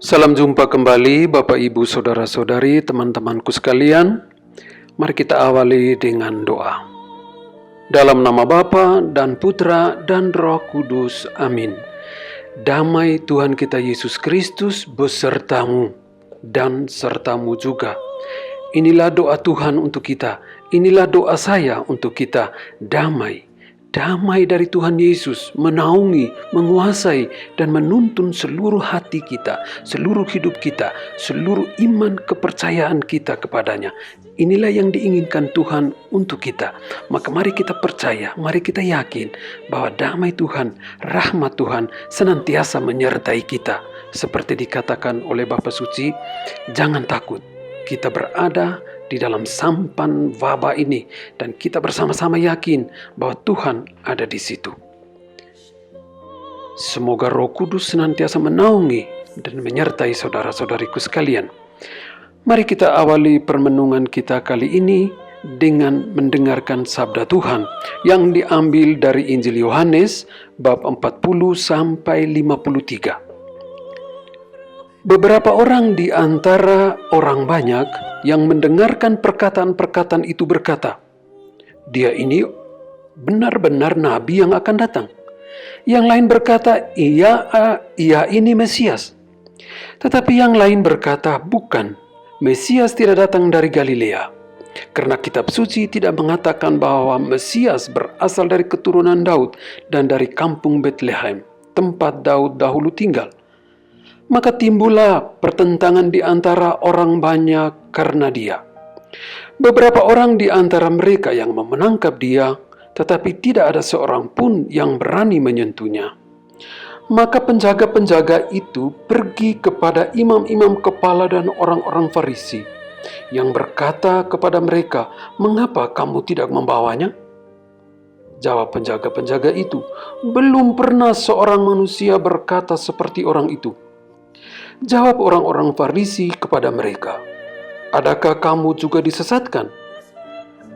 Salam jumpa kembali Bapak Ibu Saudara-saudari teman-temanku sekalian. Mari kita awali dengan doa. Dalam nama Bapa dan Putra dan Roh Kudus, amin. Damai Tuhan kita Yesus Kristus besertamu dan sertamu juga. Inilah doa Tuhan untuk kita. Inilah doa saya untuk kita. Damai dari Tuhan Yesus menaungi, menguasai, dan menuntun seluruh hati kita, seluruh hidup kita, seluruh iman kepercayaan kita kepadanya. Inilah yang diinginkan Tuhan untuk kita. Maka mari kita percaya, mari kita yakin bahwa damai Tuhan, rahmat Tuhan senantiasa menyertai kita. Seperti dikatakan oleh Bapa Suci, jangan takut, kita berada di dalam sampan wabah ini dan kita bersama-sama yakin bahwa Tuhan ada di situ. Semoga Roh Kudus senantiasa menaungi dan menyertai saudara-saudariku sekalian. Mari kita awali permenungan kita kali ini dengan mendengarkan sabda Tuhan yang diambil dari Injil Yohanes bab 40 sampai 53. Beberapa orang di antara orang banyak yang mendengarkan perkataan-perkataan itu berkata, "Dia ini benar-benar nabi yang akan datang." Yang lain berkata, ia ini Mesias. Tetapi yang lain berkata, "Bukan, Mesias tidak datang dari Galilea." Karena kitab suci tidak mengatakan bahwa Mesias berasal dari keturunan Daud dan dari kampung Betlehem, tempat Daud dahulu tinggal. Maka timbullah pertentangan di antara orang banyak karena dia. Beberapa orang di antara mereka yang menangkap dia, tetapi tidak ada seorang pun yang berani menyentuhnya. Maka penjaga-penjaga itu pergi kepada imam-imam kepala dan orang-orang Farisi, yang berkata kepada mereka, "Mengapa kamu tidak membawanya?" Jawab penjaga-penjaga itu, "Belum pernah seorang manusia berkata seperti orang itu." Jawab orang-orang Farisi kepada mereka, "Adakah kamu juga disesatkan?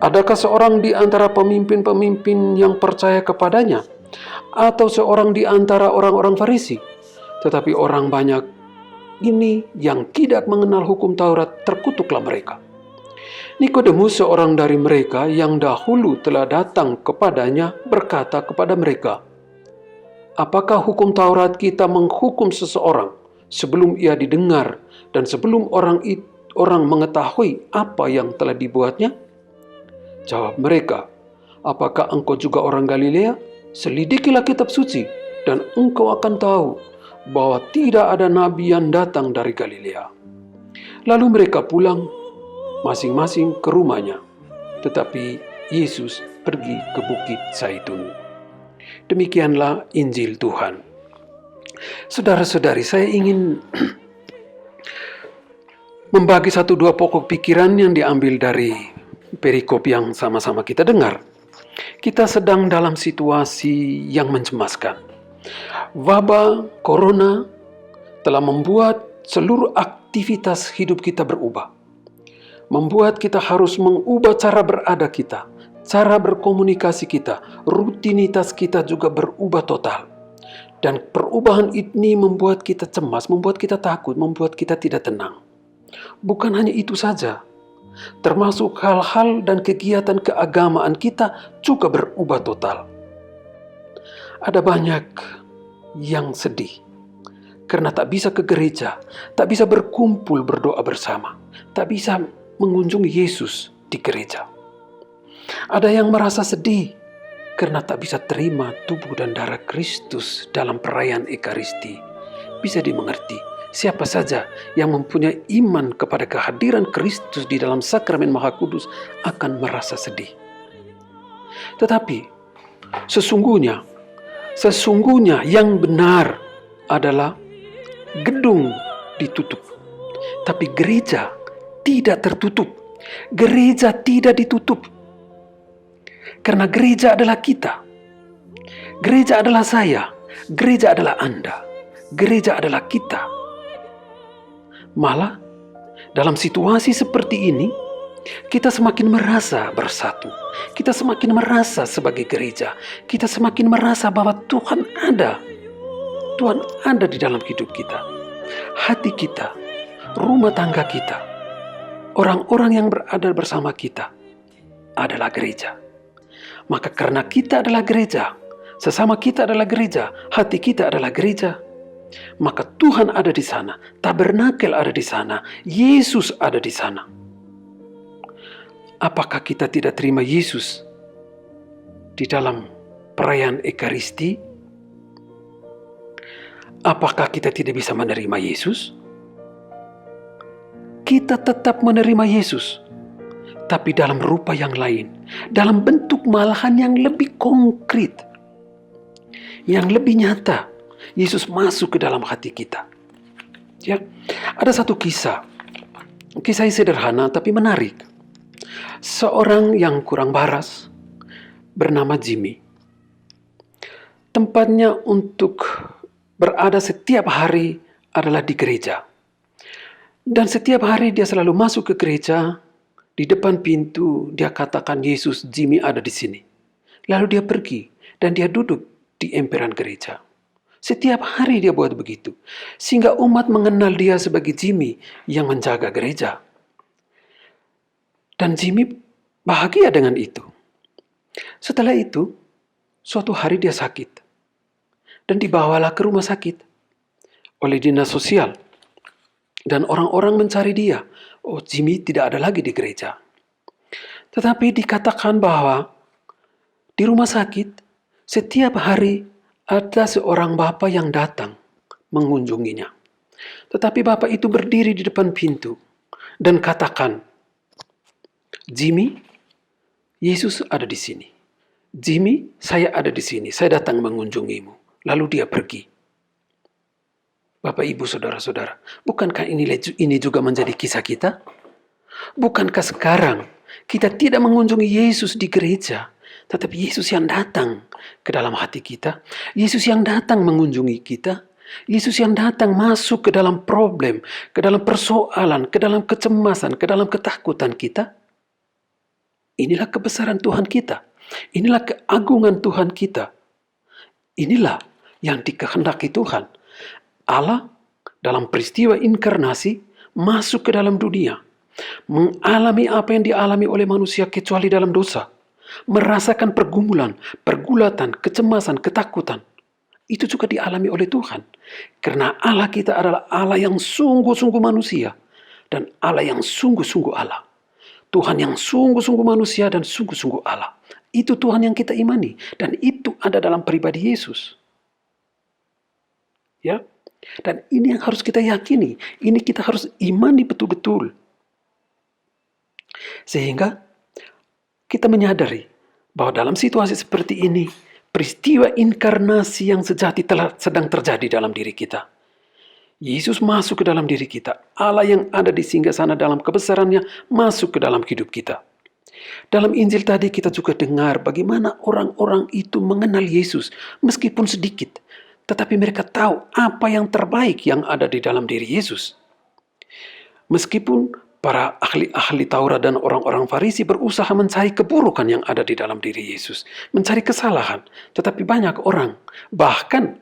Adakah seorang di antara pemimpin-pemimpin yang percaya kepadanya? Atau seorang di antara orang-orang Farisi? Tetapi orang banyak ini yang tidak mengenal hukum Taurat, terkutuklah mereka." Nikodemus, seorang dari mereka yang dahulu telah datang kepadanya, berkata kepada mereka, "Apakah hukum Taurat kita menghukum seseorang sebelum ia didengar dan sebelum orang mengetahui apa yang telah dibuatnya?" Jawab mereka, "Apakah engkau juga orang Galilea? Selidikilah kitab suci dan engkau akan tahu bahwa tidak ada nabi yang datang dari Galilea." Lalu mereka pulang masing-masing ke rumahnya. Tetapi Yesus pergi ke Bukit Zaitun. Demikianlah Injil Tuhan. Saudara-saudari, saya ingin membagi satu dua pokok pikiran yang diambil dari perikop yang sama-sama kita dengar. Kita sedang dalam situasi yang mencemaskan. Wabah corona telah membuat seluruh aktivitas hidup kita berubah. Membuat kita harus mengubah cara berada kita, cara berkomunikasi kita, rutinitas kita juga berubah total. Dan perubahan ini membuat kita cemas, membuat kita takut, membuat kita tidak tenang. Bukan hanya itu saja, termasuk hal-hal dan kegiatan keagamaan kita juga berubah total. Ada banyak yang sedih karena tak bisa ke gereja, tak bisa berkumpul berdoa bersama, tak bisa mengunjungi Yesus di gereja. Ada yang merasa sedih karena tak bisa terima tubuh dan darah Kristus dalam perayaan Ekaristi. Bisa dimengerti, siapa saja yang mempunyai iman kepada kehadiran Kristus di dalam sakramen Maha Kudus akan merasa sedih. Tetapi sesungguhnya yang benar adalah gedung ditutup, tapi gereja tidak tertutup. Gereja tidak ditutup. Karena gereja adalah kita. Gereja adalah saya. Gereja adalah Anda. Gereja adalah kita. Malah, dalam situasi seperti ini, kita semakin merasa bersatu. Kita semakin merasa sebagai gereja. Kita semakin merasa bahwa Tuhan ada. Tuhan ada di dalam hidup kita. hati kita, rumah tangga kita, orang-orang yang berada bersama kita adalah gereja. Maka karena kita adalah gereja, sesama kita adalah gereja, hati kita adalah gereja, maka Tuhan ada di sana, tabernakel ada di sana, Yesus ada di sana. Apakah kita tidak terima Yesus di dalam perayaan Ekaristi? Apakah kita tidak bisa menerima Yesus? Kita tetap menerima Yesus, tapi dalam rupa yang lain, dalam bentuk malahan yang lebih konkret, yang lebih nyata. Yesus masuk ke dalam hati kita. Ya, ada satu kisah yang sederhana tapi menarik. Seorang yang kurang waras bernama Jimmy. Tempatnya untuk berada setiap hari adalah di gereja. Dan setiap hari dia selalu masuk ke gereja. Di depan pintu dia katakan, Yesus, Jimmy ada di sini. Lalu dia pergi dan dia duduk di emperan gereja. Setiap hari dia buat begitu. Sehingga umat mengenal dia sebagai Jimmy yang menjaga gereja. Dan Jimmy bahagia dengan itu. Setelah itu, suatu hari dia sakit. Dan dibawalah ke rumah sakit oleh dinas sosial. Dan orang-orang mencari dia. Oh, Jimmy tidak ada lagi di gereja. Tetapi dikatakan bahwa di rumah sakit setiap hari ada seorang bapak yang datang mengunjunginya. Tetapi bapak itu berdiri di depan pintu dan katakan, Jimmy, Yesus ada di sini. Jimmy, saya ada di sini. Saya datang mengunjungimu. Lalu dia pergi. Bapak, Ibu, Saudara-saudara, bukankah ini juga menjadi kisah kita? Bukankah sekarang kita tidak mengunjungi Yesus di gereja, tetapi Yesus yang datang ke dalam hati kita, Yesus yang datang mengunjungi kita, Yesus yang datang masuk ke dalam problem, ke dalam persoalan, ke dalam kecemasan, ke dalam ketakutan kita? Inilah kebesaran Tuhan kita. Inilah keagungan Tuhan kita. Inilah yang dikehendaki Tuhan. Allah dalam peristiwa inkarnasi masuk ke dalam dunia, mengalami apa yang dialami oleh manusia kecuali dalam dosa, merasakan pergumulan, pergulatan, kecemasan, ketakutan. Itu juga dialami oleh Tuhan. Karena Allah kita adalah Allah yang sungguh-sungguh manusia dan Allah yang sungguh-sungguh Allah. Tuhan yang sungguh-sungguh manusia dan sungguh-sungguh Allah. Itu Tuhan yang kita imani dan itu ada dalam pribadi Yesus. Ya. Dan ini yang harus kita yakini. Ini kita harus imani betul-betul. Sehingga kita menyadari bahwa dalam situasi seperti ini, peristiwa inkarnasi yang sejati telah sedang terjadi dalam diri kita. Yesus masuk ke dalam diri kita. Allah yang ada di singgasana dalam kebesarannya masuk ke dalam hidup kita. Dalam Injil tadi kita juga dengar bagaimana orang-orang itu mengenal Yesus meskipun sedikit. Tetapi mereka tahu apa yang terbaik yang ada di dalam diri Yesus. Meskipun para ahli-ahli Taurat dan orang-orang Farisi berusaha mencari keburukan yang ada di dalam diri Yesus. Mencari kesalahan. Tetapi banyak orang, bahkan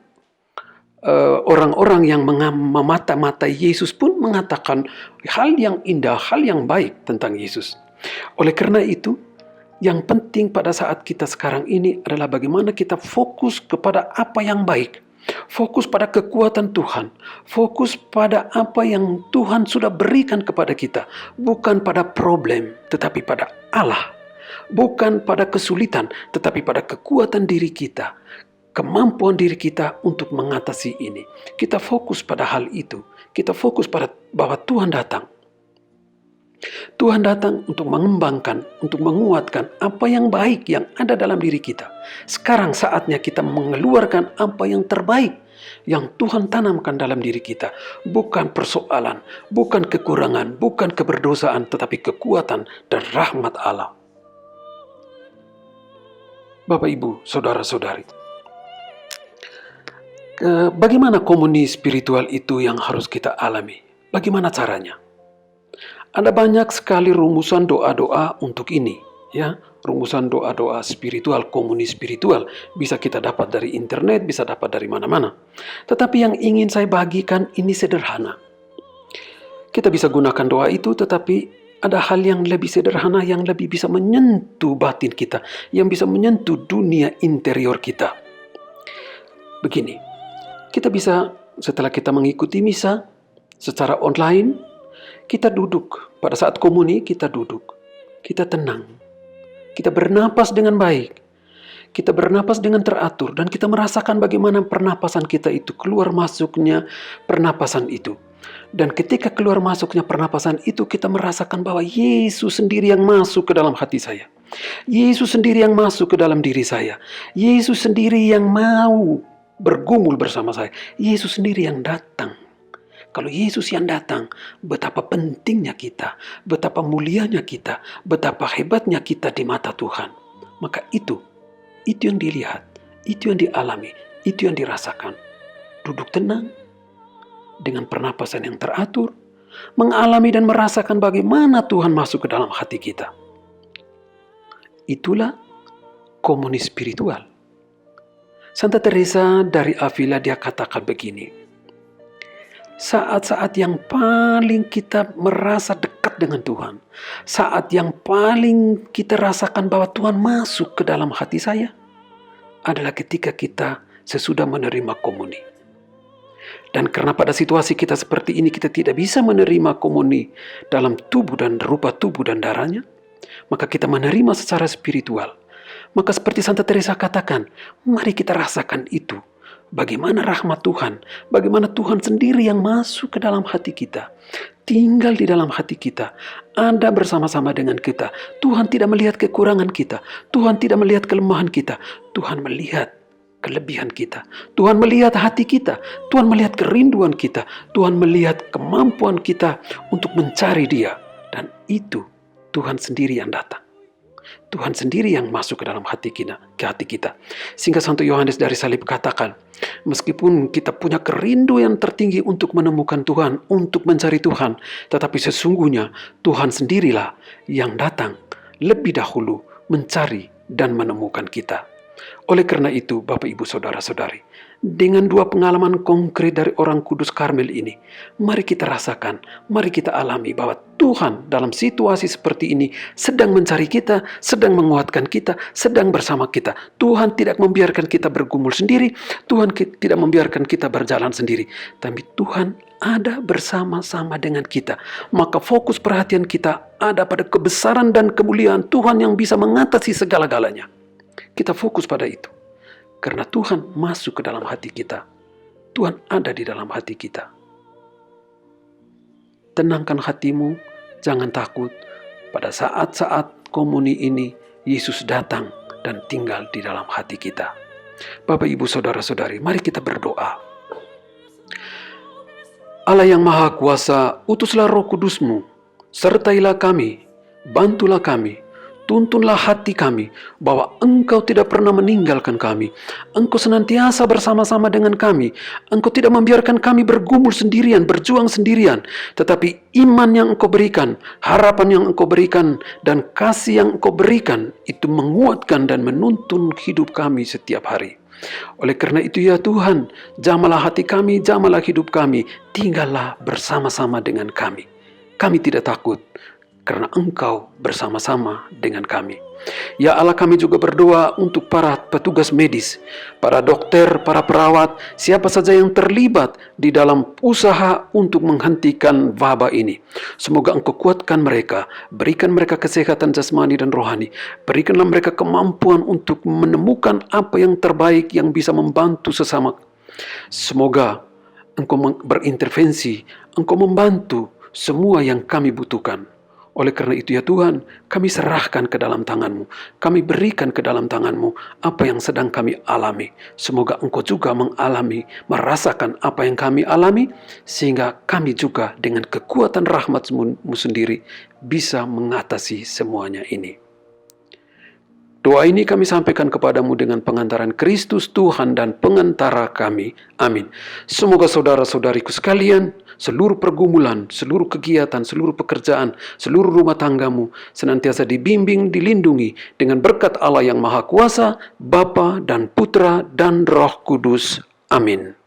orang-orang yang memata-matai Yesus pun mengatakan hal yang indah, hal yang baik tentang Yesus. Oleh karena itu, yang penting pada saat kita sekarang ini adalah bagaimana kita fokus kepada apa yang baik. Fokus pada kekuatan Tuhan. Fokus pada apa yang Tuhan sudah berikan kepada kita. Bukan pada problem, tetapi pada Allah. Bukan pada kesulitan, tetapi pada kekuatan diri kita. Kemampuan diri kita untuk mengatasi ini. Kita fokus pada hal itu. Kita fokus pada bahwa Tuhan datang. Tuhan datang untuk mengembangkan, untuk menguatkan apa yang baik yang ada dalam diri kita. Sekarang saatnya kita mengeluarkan apa yang terbaik yang Tuhan tanamkan dalam diri kita. Bukan persoalan, bukan kekurangan, bukan keberdosaan, tetapi kekuatan dan rahmat Allah. Bapak, Ibu, Saudara-saudari, bagaimana komuni spiritual itu yang harus kita alami? Bagaimana caranya? Ada banyak sekali rumusan doa-doa untuk ini, ya, rumusan doa-doa spiritual, komuni spiritual, bisa kita dapat dari internet, bisa dapat dari mana-mana. Tetapi yang ingin saya bagikan ini sederhana. Kita bisa gunakan doa itu, tetapi ada hal yang lebih sederhana, yang lebih bisa menyentuh batin kita, yang bisa menyentuh dunia interior kita. Begini, kita bisa setelah kita mengikuti misa secara online, kita duduk. Pada saat komuni kita duduk, kita tenang, kita bernapas dengan baik, kita bernapas dengan teratur, dan kita merasakan bagaimana pernapasan kita itu, keluar masuknya pernapasan itu. Dan ketika keluar masuknya pernapasan itu, kita merasakan bahwa Yesus sendiri yang masuk ke dalam hati saya. Yesus sendiri yang masuk ke dalam diri saya. Yesus sendiri yang mau bergumul bersama saya. Yesus sendiri yang datang. Kalau Yesus yang datang, betapa pentingnya kita, betapa mulianya kita, betapa hebatnya kita di mata Tuhan. Maka itu yang dilihat, itu yang dialami, itu yang dirasakan. Duduk tenang, dengan pernapasan yang teratur, mengalami dan merasakan bagaimana Tuhan masuk ke dalam hati kita. Itulah komuni spiritual. Santa Teresa dari Avila dia katakan begini, saat-saat yang paling kita merasa dekat dengan Tuhan, saat yang paling kita rasakan bahwa Tuhan masuk ke dalam hati saya, adalah ketika kita sesudah menerima komuni. Dan karena pada situasi kita seperti ini kita tidak bisa menerima komuni dalam tubuh dan rupa tubuh dan darahnya, maka kita menerima secara spiritual. Maka seperti Santa Teresa katakan, mari kita rasakan itu. Bagaimana rahmat Tuhan, bagaimana Tuhan sendiri yang masuk ke dalam hati kita, tinggal di dalam hati kita, ada bersama-sama dengan kita. Tuhan tidak melihat kekurangan kita, Tuhan tidak melihat kelemahan kita, Tuhan melihat kelebihan kita. Tuhan melihat hati kita, Tuhan melihat kerinduan kita, Tuhan melihat kemampuan kita untuk mencari Dia. Dan itu Tuhan sendiri yang datang. Tuhan sendiri yang masuk ke dalam hati kita. Sehingga Santo Yohanes dari Salib katakan, meskipun kita punya kerinduan yang tertinggi untuk menemukan Tuhan, untuk mencari Tuhan, tetapi sesungguhnya Tuhan sendirilah yang datang lebih dahulu mencari dan menemukan kita. Oleh karena itu, Bapak, Ibu, Saudara-saudari, dengan dua pengalaman konkret dari orang Kudus Karmel ini, mari kita rasakan, mari kita alami bahwa Tuhan dalam situasi seperti ini sedang mencari kita, sedang menguatkan kita, sedang bersama kita. Tuhan tidak membiarkan kita bergumul sendiri, Tuhan tidak membiarkan kita berjalan sendiri, tapi Tuhan ada bersama-sama dengan kita. Maka fokus perhatian kita ada pada kebesaran dan kemuliaan Tuhan yang bisa mengatasi segala-galanya. Kita fokus pada itu. Karena Tuhan masuk ke dalam hati kita. Tuhan ada di dalam hati kita. Tenangkan hatimu, jangan takut. Pada saat-saat komuni ini, Yesus datang dan tinggal di dalam hati kita. Bapak, Ibu, Saudara-saudari, mari kita berdoa. Allah yang Maha Kuasa, utuslah Roh Kudus-Mu, sertailah kami, bantulah kami, tuntunlah hati kami bahwa Engkau tidak pernah meninggalkan kami. Engkau senantiasa bersama-sama dengan kami. Engkau tidak membiarkan kami bergumul sendirian, berjuang sendirian. Tetapi iman yang Engkau berikan, harapan yang Engkau berikan, dan kasih yang Engkau berikan, itu menguatkan dan menuntun hidup kami setiap hari. Oleh karena itu ya Tuhan, jamalah hati kami, jamalah hidup kami, tinggallah bersama-sama dengan kami. Kami tidak takut, karena Engkau bersama-sama dengan kami. Ya Allah, kami juga berdoa untuk para petugas medis, para dokter, para perawat, siapa saja yang terlibat di dalam usaha untuk menghentikan wabah ini. Semoga Engkau kuatkan mereka, berikan mereka kesehatan jasmani dan rohani, berikanlah mereka kemampuan untuk menemukan apa yang terbaik yang bisa membantu sesama. Semoga Engkau berintervensi, Engkau membantu semua yang kami butuhkan. Oleh karena itu ya Tuhan, kami serahkan ke dalam tangan-Mu. Kami berikan ke dalam tangan-Mu apa yang sedang kami alami. Semoga Engkau juga mengalami, merasakan apa yang kami alami, sehingga kami juga dengan kekuatan rahmat-Mu sendiri bisa mengatasi semuanya ini. Doa ini kami sampaikan kepadamu dengan pengantaran Kristus Tuhan dan pengantara kami. Amin. Semoga saudara-saudariku sekalian, seluruh pergumulan, seluruh kegiatan, seluruh pekerjaan, seluruh rumah tanggamu senantiasa dibimbing, dilindungi dengan berkat Allah yang Maha Kuasa, Bapa dan Putra dan Roh Kudus. Amin.